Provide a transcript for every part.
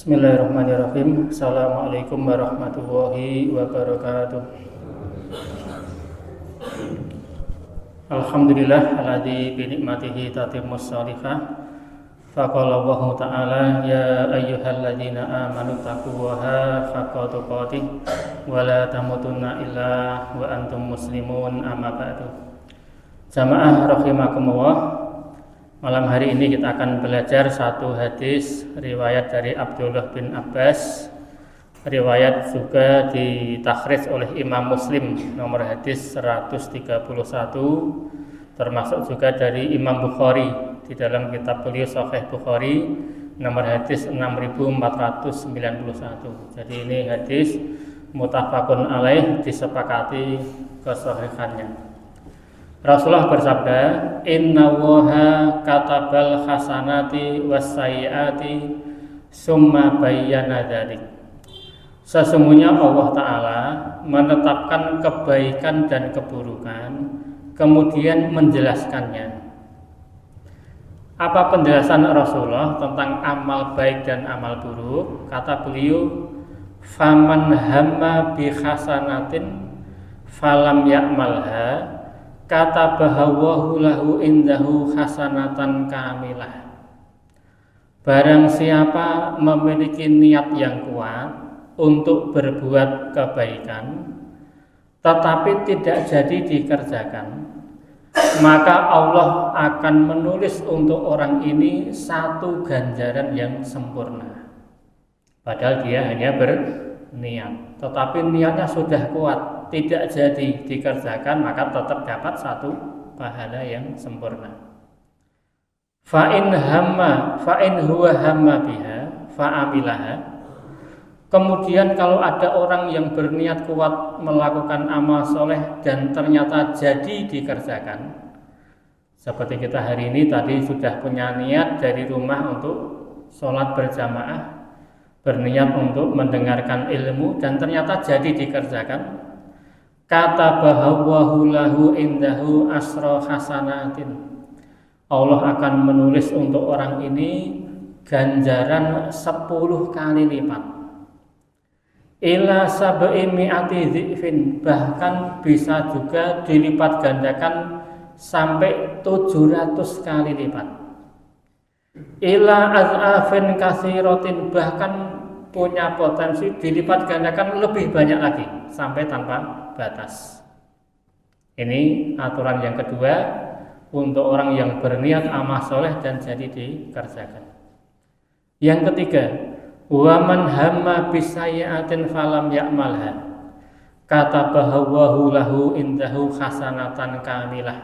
Bismillahirrahmanirrahim. Assalamualaikum warahmatullahi wabarakatuh. Alhamdulillah alladzi bi ni'matihi tatimmus shalihah. Faqala Allahu ta'ala ya ayyuhalladzina amanu taqullaha haqqa tuqatih wa la tamutunna illa wa antum muslimun amma ba'du. Jamaah rahimakumullah. Malam hari ini kita akan belajar satu hadis riwayat dari Abdullah bin Abbas, riwayat juga ditakhrij oleh Imam Muslim nomor hadis 131, termasuk juga dari Imam Bukhari di dalam kitab beliau Sahih Bukhari nomor hadis 6491. Jadi ini hadis muttafaqun alaih, disepakati kesahihannya. Rasulullah bersabda, Inna Allaha katabal hasanati wassayyiati summa bayyana dzalik. Sesungguhnya Allah Ta'ala menetapkan kebaikan dan keburukan, kemudian menjelaskannya. Apa penjelasan Rasulullah tentang amal baik dan amal buruk? Kata beliau, faman hamma bi hasanatin falam ya'malha kata bahawahu lahu indahu hasanatan kamilah. Barang siapa memiliki niat yang kuat untuk berbuat kebaikan tetapi tidak jadi dikerjakan, maka Allah akan menulis untuk orang ini satu ganjaran yang sempurna. Padahal dia hanya berniat, tetapi niatnya sudah kuat, tidak jadi dikerjakan, maka tetap dapat satu pahala yang sempurna. Fa'in huwa hamma biha fa'amilaha. Kemudian kalau ada orang yang berniat kuat melakukan amal soleh dan ternyata jadi dikerjakan, seperti kita hari ini tadi sudah punya niat dari rumah untuk sholat berjamaah, berniat untuk mendengarkan ilmu dan ternyata jadi dikerjakan, kata bahawahu lahu indahu asra hasanatin. Allah akan menulis untuk orang ini ganjaran 10 kali lipat. Ila sab'i mi'ati dhifin, bahkan bisa juga dilipat gandakan sampai 700 kali lipat. Ila az'afin katsiratin, bahkan punya potensi dilipat gandakan lebih banyak lagi sampai tanpa batas. Ini aturan yang kedua untuk orang yang berniat amal soleh dan jadi dikerjakan. Yang ketiga, waman hamma bisayyi'atin falam ya'malha kata bahawahu lahu indahu hasanatan kamilah.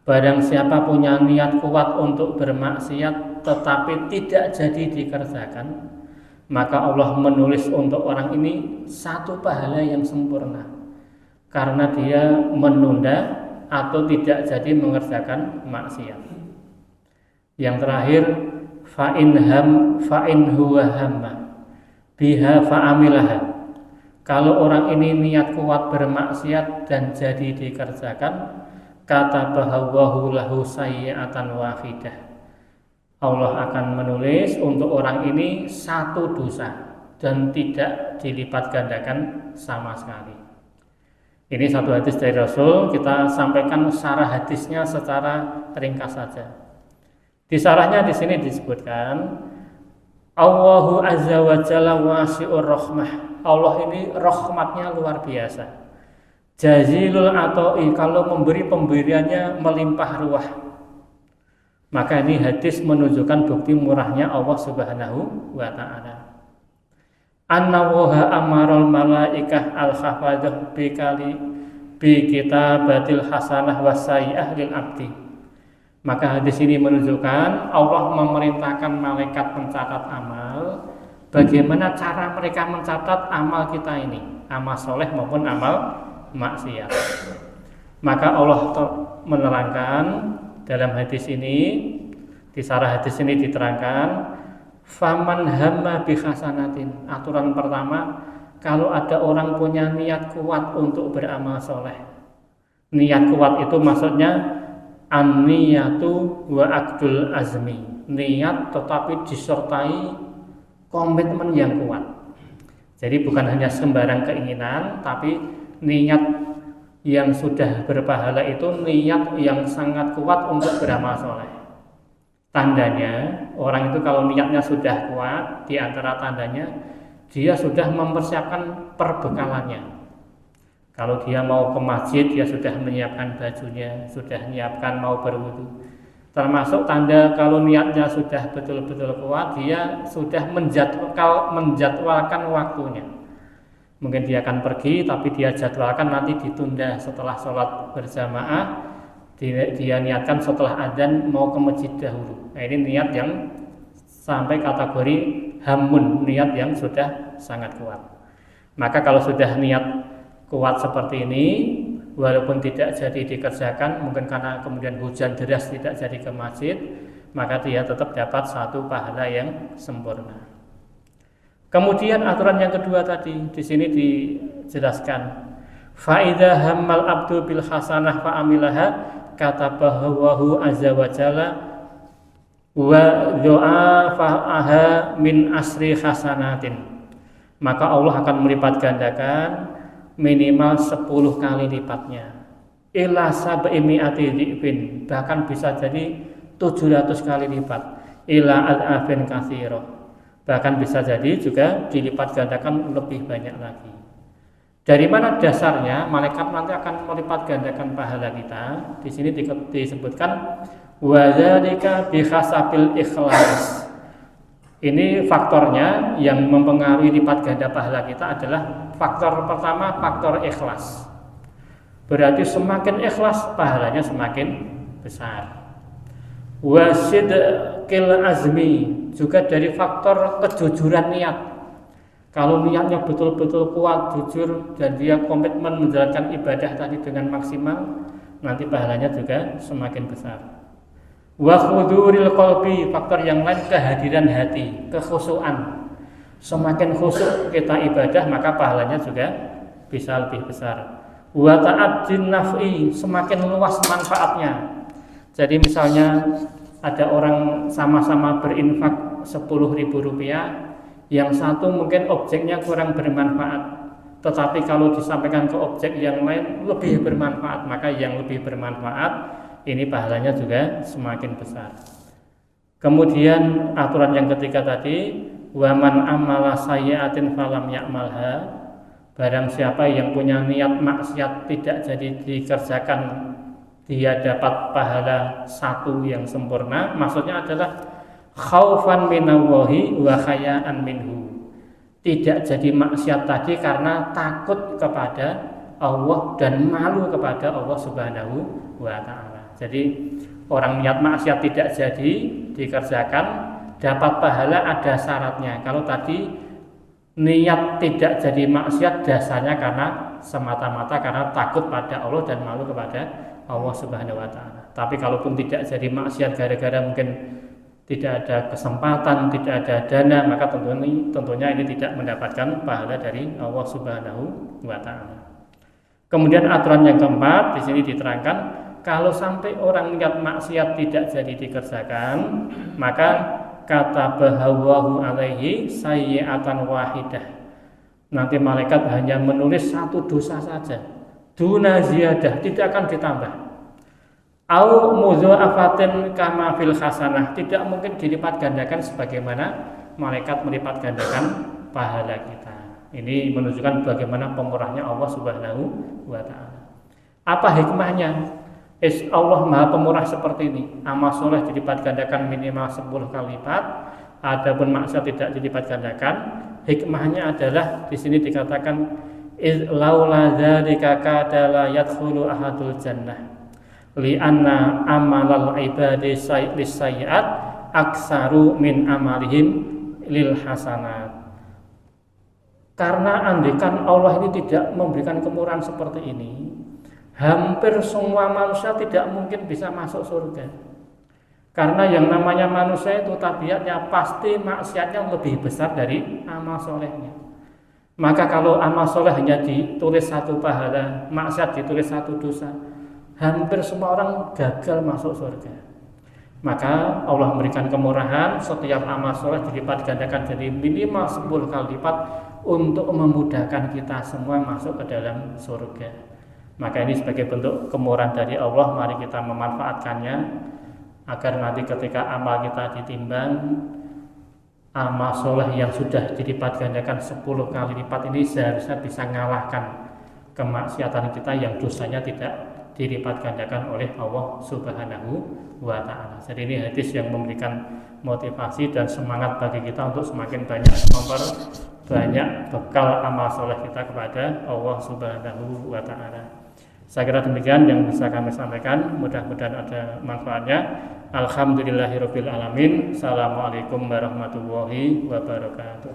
Barang siapa punya niat kuat untuk bermaksiat tetapi tidak jadi dikerjakan, maka Allah menulis untuk orang ini satu pahala yang sempurna karena dia menunda atau tidak jadi mengerjakan maksiat. Yang terakhir, fa'in huwa hamma biha fa'amilaha. Kalau orang ini niat kuat bermaksiat dan jadi dikerjakan, kata bahawahu lahu sayyi'atan wahidah. Allah akan menulis untuk orang ini satu dosa dan tidak dilipat gandakan sama sekali. Ini satu hadis dari Rasul, kita sampaikan syarah hadisnya secara ringkas saja. Di syarahnya di sini disebutkan, Allahu azza wa jalla wasi'ur rahmah. Allah ini rahmatnya luar biasa. Jazilul ata'i, kalau memberi pemberiannya melimpah ruah. Maka ini hadis menunjukkan bukti murahnya Allah Subhanahu wa ta'ala. Annallaha amaral malaikah al-hafadzah bi kitabatil hasanah wasayyi'ah lil abdi. Maka hadis ini menunjukkan Allah memerintahkan malaikat pencatat amal, bagaimana cara mereka mencatat amal kita ini, amal soleh maupun amal maksiat. Maka Allah menerangkan dalam hadis ini, di sarah hadis ini diterangkan, faman hamma bi hasanatin. Aturan pertama, kalau ada orang punya niat kuat untuk beramal soleh. Niat kuat itu maksudnya an-niyatu wa aqdul azmi. Niat tetapi disertai komitmen yang kuat. Jadi bukan hanya sembarang keinginan, tapi niat yang sudah berpahala itu niat yang sangat kuat untuk beramal soleh. Tandanya orang itu kalau niatnya sudah kuat, di antara tandanya dia sudah mempersiapkan perbekalannya. Kalau dia mau ke masjid, dia sudah menyiapkan bajunya, sudah menyiapkan mau berwudu. Termasuk tanda kalau niatnya sudah betul-betul kuat, dia sudah menjadwalkan waktunya. Mungkin dia akan pergi, tapi dia jadwalkan nanti ditunda setelah sholat berjamaah. Dia niatkan setelah adzan mau ke masjid dahulu. Nah, ini niat yang sampai kategori hamun, niat yang sudah sangat kuat. Maka kalau sudah niat kuat seperti ini, walaupun tidak jadi dikerjakan, mungkin karena kemudian hujan deras tidak jadi ke masjid, maka dia tetap dapat satu pahala yang sempurna. Kemudian aturan yang kedua tadi di sini dijelaskan, fa idza hammal abdu bil hasanah fa amilaha katabahu azza wa jalla wa du'afaha min asri hasanatin. Maka Allah akan melipat gandakan minimal 10 kali lipatnya, ila sab'i mi'ati dhi'fin, bahkan bisa jadi 700 kali lipat, ila al-afin katsira, bahkan bisa jadi juga dilipat gandakan lebih banyak lagi. Dari mana dasarnya malaikat nanti akan melipat gandakan pahala kita? Di sini disebutkan wa dzalika bi khasabil ikhlas. Ini faktornya yang mempengaruhi lipat ganda pahala kita adalah faktor pertama, faktor ikhlas. Berarti semakin ikhlas pahalanya semakin besar. Wasidqil azmi, juga dari faktor kejujuran niat. Kalau niatnya betul-betul kuat, jujur, dan dia komitmen menjalankan ibadah tadi dengan maksimal, nanti pahalanya juga semakin besar. Wa khuduril qalbi, faktor yang lain kehadiran hati, kekhusyuan. Semakin khusyuk kita ibadah, maka pahalanya juga bisa lebih besar. Wa ta'addin naf'i, semakin luas manfaatnya. Jadi misalnya ada orang sama-sama berinfak 10.000 rupiah, yang satu mungkin objeknya kurang bermanfaat, tetapi kalau disampaikan ke objek yang lain lebih bermanfaat, maka yang lebih bermanfaat ini pahalanya juga semakin besar. Kemudian aturan yang ketiga tadi, waman amala sayyi'atin falam ya'malha, barang siapa yang punya niat maksiat tidak jadi dikerjakan, dia dapat pahala satu yang sempurna. Maksudnya adalah khaufan minallahi wa khayaan minhu, tidak jadi maksiat tadi karena takut kepada Allah dan malu kepada Allah Subhanahu wa ta'ala. Jadi orang niat maksiat tidak jadi dikerjakan, dapat pahala ada syaratnya. Kalau tadi niat tidak jadi maksiat dasarnya karena semata-mata karena takut pada Allah dan malu kepada Allah Subhanahu wa ta'ala. Tapi kalaupun tidak jadi maksiat gara-gara mungkin tidak ada kesempatan, tidak ada dana, maka tentunya ini tidak mendapatkan pahala dari Allah Subhanahu wa ta'ala. Kemudian aturan yang keempat di sini diterangkan, kalau sampai orang niat maksiat tidak jadi dikerjakan, maka kata bahawahu alaihi sayyi'atan wahidah. Nanti malaikat hanya menulis satu dosa saja, duna ziyadah, tidak akan ditambah. Au mudha'afatin kama fil hasanah, tidak mungkin dilipat gandakan sebagaimana malaikat melipat gandakan pahala kita. Ini menunjukkan bagaimana pemurahnya Allah Subhanahu wa ta'ala. Apa hikmahnya? Allah Maha Pemurah seperti ini. Amal soleh dilipat gandakan minimal 10 kali lipat, adapun maksiat tidak dilipat gandakan. Hikmahnya adalah di sini dikatakan laula dzalika kada la yadkhulu ahadul jannah li'anna amalal ibadi lis-sayyi'at aksaru min amalihim lil hasanat. Karena andikan Allah ini tidak memberikan kemurahan seperti ini, hampir semua manusia tidak mungkin bisa masuk surga. Karena yang namanya manusia itu tabiatnya pasti maksiatnya lebih besar dari amal solehnya. Maka kalau amal soleh hanya ditulis satu pahala, maksiat ditulis satu dosa, hampir semua orang gagal masuk surga. Maka Allah memberikan kemurahan, setiap amal soleh dilipat gandakan jadi minimal 10 kali lipat untuk memudahkan kita semua masuk ke dalam surga. Maka ini sebagai bentuk kemurahan dari Allah, mari kita memanfaatkannya agar nanti ketika amal kita ditimbang, amal soleh yang sudah dilipat gandakan 10 kali lipat ini seharusnya bisa mengalahkan kemaksiatan kita yang dosanya tidak dilipat gandakan oleh Allah Subhanahu wa Ta'ala. Jadi ini hadis yang memberikan motivasi dan semangat bagi kita untuk semakin banyak memperbanyak bekal amal soleh kita kepada Allah Subhanahu wa Ta'ala. Saya kira demikian yang bisa kami sampaikan, mudah-mudahan ada manfaatnya. Alhamdulillahirabbil alamin. Assalamualaikum warahmatullahi wabarakatuh.